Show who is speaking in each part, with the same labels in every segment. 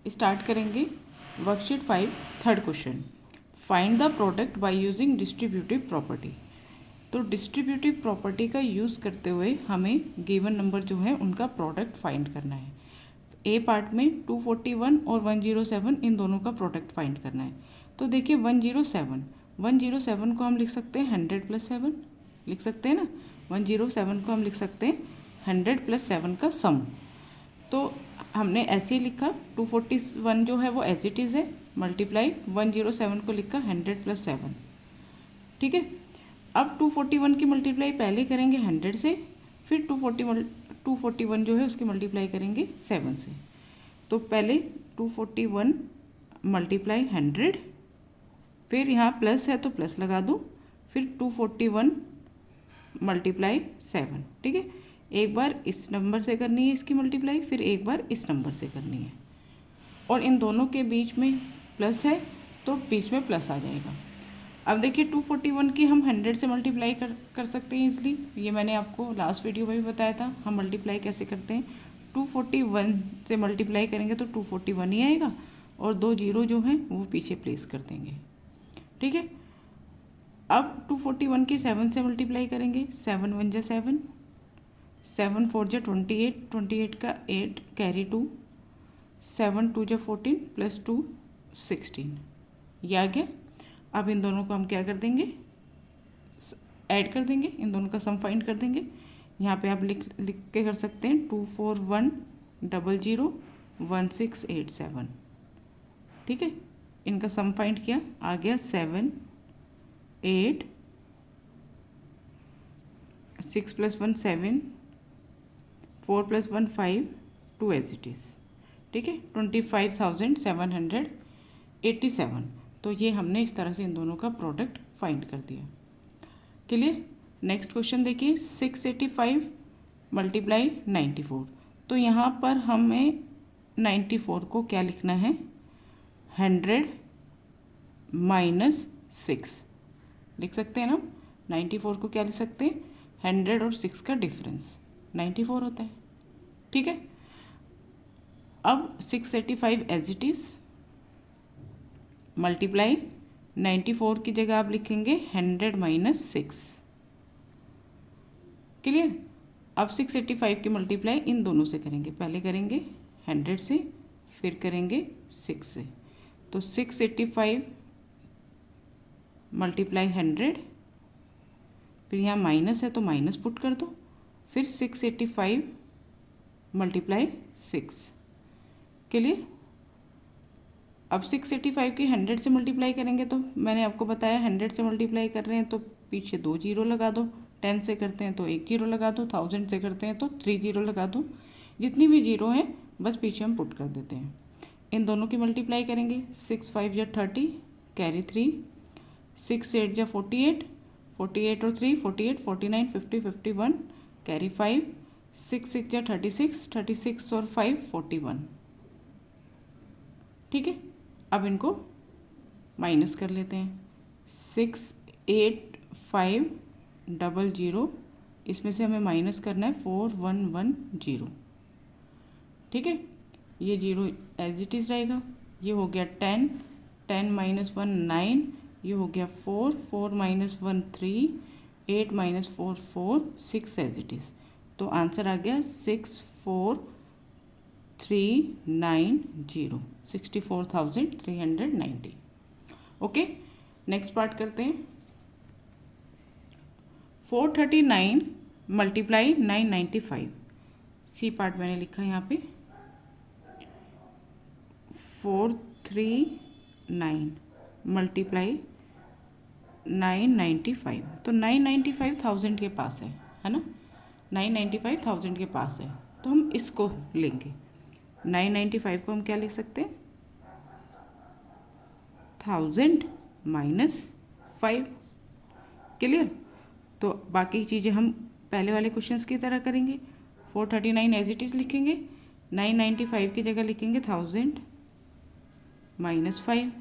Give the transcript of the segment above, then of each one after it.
Speaker 1: Start करेंगे worksheet 5 third question. Find the product by using distributive property. तो distributive property का use करते हुए हमें गिवन नंबर जो है उनका प्रोडक्ट फाइंड करना है। ए पार्ट में 241 और 107 इन दोनों का प्रोडक्ट फाइंड करना है। तो देखिए 107 को हम लिख सकते हैं 100 + 7 लिख सकते हैं ना। 107 को हम लिख सकते हैं 100 + 7 का सम। तो हमने ऐसे ही लिखा 241 जो है वो एज इट इज़ है, मल्टीप्लाई 107 को लिखा 100 + 7। ठीक है, अब 241 की मल्टीप्लाई पहले करेंगे 100 से, फिर 241 जो है उसकी मल्टीप्लाई करेंगे 7 से। तो पहले 241 मल्टीप्लाई 100, फिर यहाँ प्लस है तो प्लस लगा दो, फिर 241 मल्टीप्लाई 7। ठीक है, एक बार इस नंबर से करनी है इसकी मल्टीप्लाई, फिर एक बार इस नंबर से करनी है, और इन दोनों के बीच में प्लस है तो बीच में प्लस आ जाएगा। अब देखिए 241 की हम 100 से मल्टीप्लाई कर सकते हैं इजली। ये मैंने आपको लास्ट वीडियो में भी बताया था हम मल्टीप्लाई कैसे करते हैं। 241 से मल्टीप्लाई करेंगे तो 241 ही आएगा, और 2 जीरो जो हैं वो पीछे प्लेस कर देंगे। ठीक है, अब 241 की 7 से मल्टीप्लाई करेंगे, 7 1 जा 7, 7 4 जा 28, 28 का 8 कैरी 2, 7 2 जा 14 + 2 16, ये आ गया। अब इन दोनों को हम क्या कर देंगे, ऐड कर देंगे, इन दोनों का सम फाइंड कर देंगे। यहाँ पे आप लिख के कर सकते हैं 241 00 1687। ठीक है, इनका सम फाइंड किया, आ गया 7 8 6 + 1 7 4 + 1 5 2 एज इट इज़। ठीक है, 25,787। तो ये हमने इस तरह से इन दोनों का प्रोडक्ट फाइंड कर दिया। क्लियर। नेक्स्ट क्वेश्चन देखिए 685 मल्टीप्लाई 94। तो यहाँ पर हमें 94 को क्या लिखना है, 100 - 6 लिख सकते हैं ना। 94 को क्या लिख सकते हैं, 100 और 6 का डिफरेंस 94 होता है। ठीक है, अब 685 एज इट इज़ मल्टीप्लाई 94 की जगह आप लिखेंगे 100 - 6। क्लियर। अब 685 की मल्टीप्लाई इन दोनों से करेंगे, पहले करेंगे 100 से, फिर करेंगे 6 से। तो 685 मल्टीप्लाई 100, फिर यहाँ माइनस है तो माइनस पुट कर दो, फिर 685 मल्टीप्लाई 6। क्लियर। अब 685 की 100 से मल्टीप्लाई करेंगे तो मैंने आपको बताया 100 से मल्टीप्लाई कर रहे हैं तो पीछे 2 जीरो लगा दो, 10 से करते हैं तो 1 जीरो लगा दो, 1000 से करते हैं तो 3 जीरो लगा दो। जितनी भी जीरो हैं बस पीछे हम पुट कर देते हैं। इन दोनों की मल्टीप्लाई करेंगे, 6 5 जा 30 कैरी 3, 6 8 जा 48, 48 और 3 48, 49 50 51 कैरी 5, 6 6 जा 36, 36 और 5 41। ठीक है, अब इनको माइनस कर लेते हैं। 68500, इसमें से हमें माइनस करना है 4110। ठीक है, ये जीरो एज इट इज़ रहेगा। ये हो गया 10, 10 - 1 9, ये हो गया 4, 4 - 1 3, 8 - 4 4, 6 एज इट इज़। तो आंसर आ गया 64390, 64,390। ओके, नेक्स्ट पार्ट करते हैं। 439 मल्टीप्लाई 995। सी पार्ट मैंने लिखा है यहाँ पे 439 मल्टीप्लाई 995। तो 995 1000 के पास है ना। 995 1000 के पास है, तो हम इसको लेंगे। 995 को हम क्या लिख सकते हैं, 1000 - 5। क्लियर। तो बाकी चीज़ें हम पहले वाले क्वेश्चंस की तरह करेंगे। 439 एज इट इज़ लिखेंगे, 995 की जगह लिखेंगे 1000 - 5।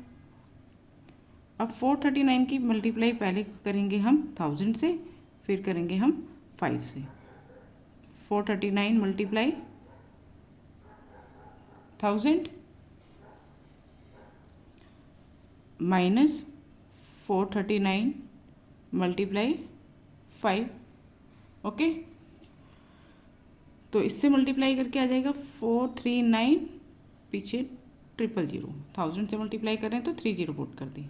Speaker 1: अब 439 की मल्टीप्लाई पहले करेंगे हम 1000 से, फिर करेंगे हम 5 से। 439 मल्टीप्लाई 1000, माइनस 439 मल्टीप्लाई 5। ओके, तो इससे मल्टीप्लाई करके आ जाएगा 439, पीछे 000, 1000 से मल्टीप्लाई कर रहे हैं तो 30 पुट कर दी।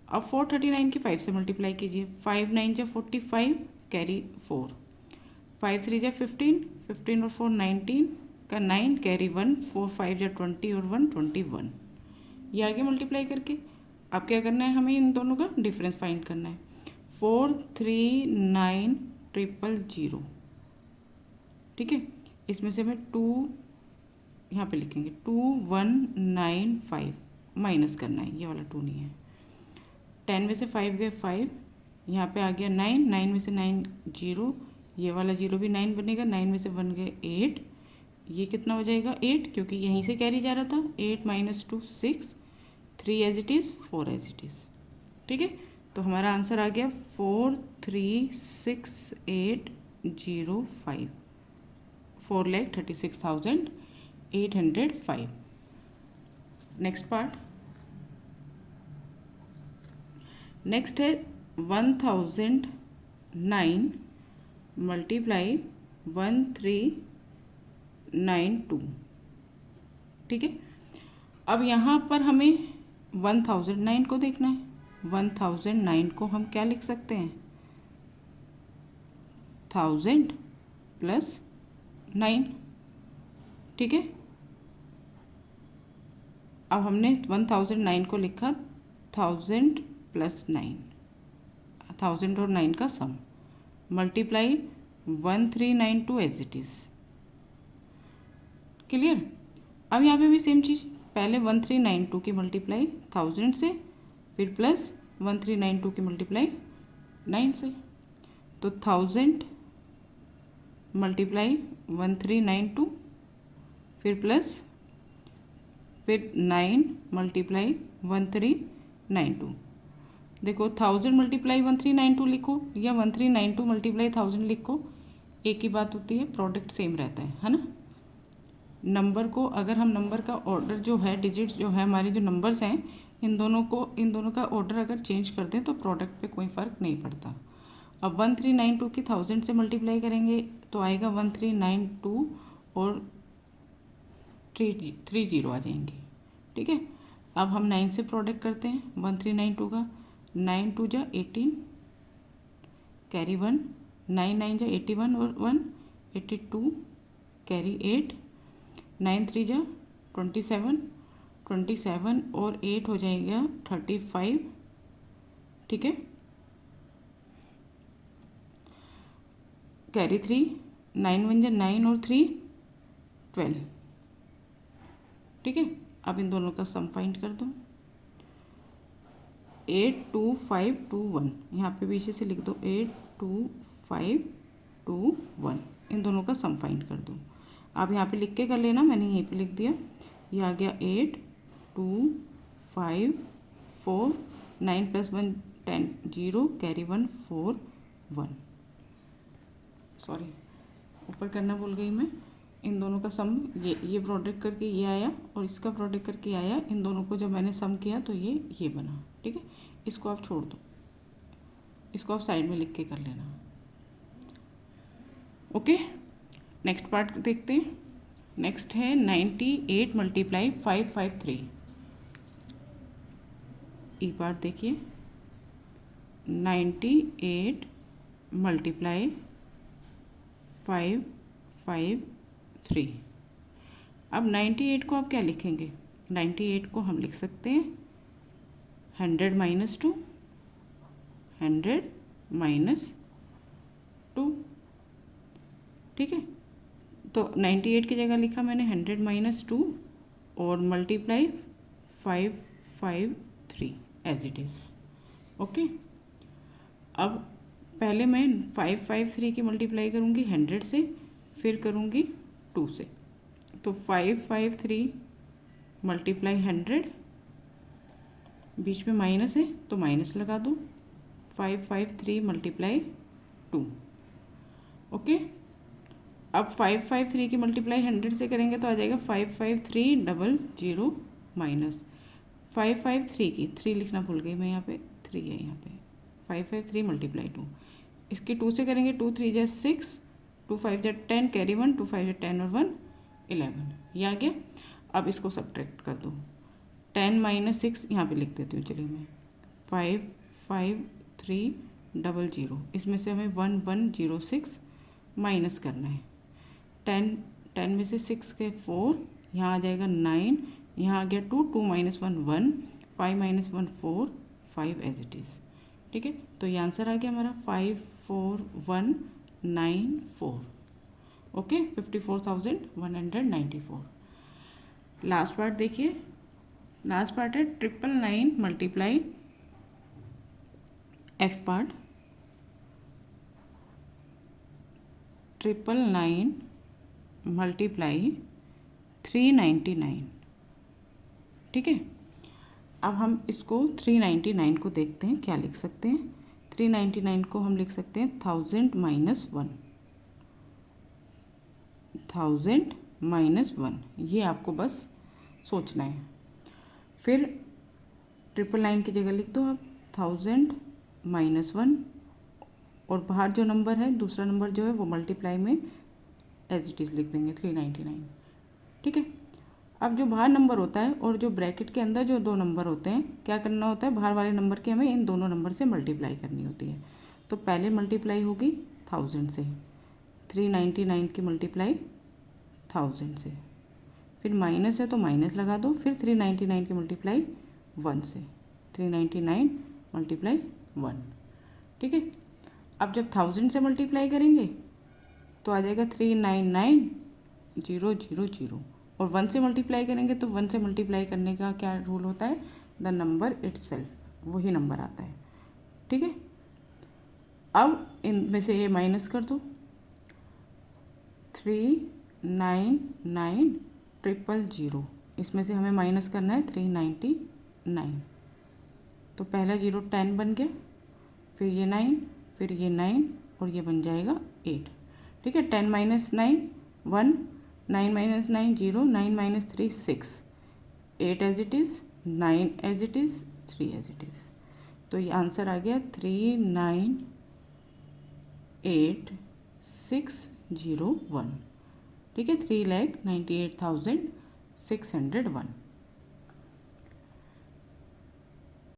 Speaker 1: अब 439 की 5 से मल्टीप्लाई कीजिए, 5 9 जा 45, कैरी 4, 5 3 जा 15, 15 और 4 19 का 9, कैरी 1, 4 5 जा 20 और 1 21। ये आगे मल्टीप्लाई करके अब क्या करना है, हमें इन दोनों का डिफरेंस फाइंड करना है। 439,000, ठीक है। इसमें से हमें 2 यहाँ पे लिखेंगे, 2195 माइनस करना है, ये वाला 2 नहीं है। 10 में से 5 गए 5, यहाँ पे आ गया 9, 9 में से 9 0, ये वाला 0 भी 9 बनेगा, 9 में से 1 गए 8, ये कितना हो जाएगा 8, क्योंकि यहीं से कैरी जा रहा था। 8 minus 2 6, 3 as it is, 4 as it is, ठीक है। तो हमारा आंसर आ गया 436,805, 4,36,805। नेक्स्ट पार्ट, नेक्स्ट है 1009 मल्टीप्लाई 1392, ठीक है। अब यहाँ पर हमें 1009 को देखना है। 1009 को हम क्या लिख सकते हैं, 1000 प्लस 9, ठीक है। अब हमने 1009 को लिखा 1000 प्लस 9, 1000 और 9 का sum, multiply 1392 as it is, clear. अब यहाँ पे भी सेम चीज़, पहले 1392 की मल्टीप्लाई 1000 से, फिर प्लस 1392 की मल्टीप्लाई 9 से, तो 1000 मल्टीप्लाई 1392, फिर प्लस, फिर 9 मल्टीप्लाई 1392। देखो 1000 मल्टीप्लाई 1392 लिखो या 1392 मल्टीप्लाई 1000 लिखो, एक ही बात होती है, प्रोडक्ट सेम रहता है ना। नंबर को अगर हम नंबर का ऑर्डर जो है, डिजिट्स जो है हमारे जो नंबर्स हैं, इन दोनों का ऑर्डर अगर चेंज कर दें तो प्रोडक्ट पे कोई फ़र्क नहीं पड़ता। अब 1392 की 1000 से मल्टीप्लाई करेंगे तो आएगा 1392 और 30 आ जाएंगे, ठीक है। अब हम 9 से प्रोडक्ट करते हैं 1392 का, 9 2 जा 18, कैरी 1, 9 9 जा 81 और 1 82, कैरी 8, 9 3 जा 27, 27 और 8 हो जाएगा 35, ठीक है। कैरी 3, 9 1 जा 9 और 3 12, ठीक है। अब इन दोनों का सम फाइंड कर दो, 82521, यहाँ पे पीछे से लिख दो 82521, इन दोनों का सम फाइंड कर दो। आप यहाँ पे लिख के कर लेना, मैंने यहीं पे लिख दिया। ये आ गया 8 2 5 4, 9 प्लस 1 10, 0, कैरी 1 4 1, सॉरी ऊपर करना भूल गई मैं। इन दोनों का सम, ये प्रोडक्ट करके ये आया और इसका प्रोडक्ट करके आया, इन दोनों को जब मैंने सम किया तो ये बना, ठीक है। इसको आप छोड़ दो, इसको आप साइड में लिख के कर लेना, ओके। नेक्स्ट पार्ट देखते हैं। नेक्स्ट है 98 मल्टीप्लाई 553। ई पार्ट देखिए, 98 मल्टीप्लाई 553। अब 98 को आप क्या लिखेंगे, 98 को हम लिख सकते हैं 100 माइनस 2, 100 माइनस 2, ठीक है। तो 98 की जगह लिखा मैंने 100 माइनस 2 और multiply 553 as it is, okay. अब पहले मैं 553 की मल्टीप्लाई करूँगी 100 से, फिर करूँगी 2 से, तो 553 मल्टीप्लाई 100, बीच में माइनस है तो माइनस लगा दो, 553 मल्टीप्लाई 2, ओके। अब 553 की मल्टीप्लाई 100 से करेंगे तो आ जाएगा 55300 माइनस 553 की 3 लिखना भूल गई मैं, यहाँ पे 3 है यहाँ पे, 553 मल्टीप्लाई 2, इसकी 2 से करेंगे, 2 3 जा 6, 2 5 जा 10, कैरी 1, 2 5 जा 10 और 1 11, ये आ गया। अब इसको सब्ट्रैक्ट कर दो, 10 माइनस 6 यहाँ पे लिख देती हूँ, चलिए मैं 5 5 3 0 इसमें से हमें 1 1 0 6 माइनस करना है। 10 में से 6 के 4, यहाँ आ जाएगा 9, यहाँ आ गया 2 2 minus 1 1, 5 minus 1 4, 5 as it is. ठीक है, तो ये आंसर आ गया हमारा 54194। ओके, 54,194। लास्ट पार्ट देखिए, लास्ट पार्ट है 999 मल्टीप्लाई एफ पार्ट, 999 मल्टीप्लाई 399। ठीक है, अब हम इसको 399 को देखते हैं क्या लिख सकते हैं। 399 को हम लिख सकते हैं 1000 माइनस 1, 1000 माइनस 1, ये आपको बस सोचना है। फिर 999 की जगह लिख दो आप 1000 माइनस 1, और बाहर जो नंबर है, दूसरा नंबर जो है वो मल्टीप्लाई में एज इट इज़ लिख देंगे 399। ठीक है, अब जो बाहर नंबर होता है और जो ब्रैकेट के अंदर जो दो नंबर होते हैं, क्या करना होता है, बाहर वाले नंबर की हमें इन दोनों नंबर से मल्टीप्लाई करनी होती है। तो पहले मल्टीप्लाई होगी 1000 से, 399 की मल्टीप्लाई 1000 से, फिर माइनस है तो माइनस लगा दो, फिर 399 की मल्टीप्लाई 1 से, 399 मल्टीप्लाई 1। ठीक है, अब जब 1000 से मल्टीप्लाई करेंगे तो आ जाएगा 399,000, और 1 से मल्टीप्लाई करेंगे तो 1 से मल्टीप्लाई करने का क्या रूल होता है, द नंबर इटसेल्फ, वही नंबर आता है। ठीक है, अब इनमें से ये माइनस कर दो, 399,000, इसमें से हमें माइनस करना है 399, तो पहला 0 10 बन गया, फिर ये 9, फिर ये 9, और ये बन जाएगा 8। ठीक है, 10 minus 9 1, 9 minus 9 0, 9 minus 3 6, 8 as it is, 9 as it is, 3 as it is. तो ये आंसर आ गया 398,601। ठीक है, 3,98,601।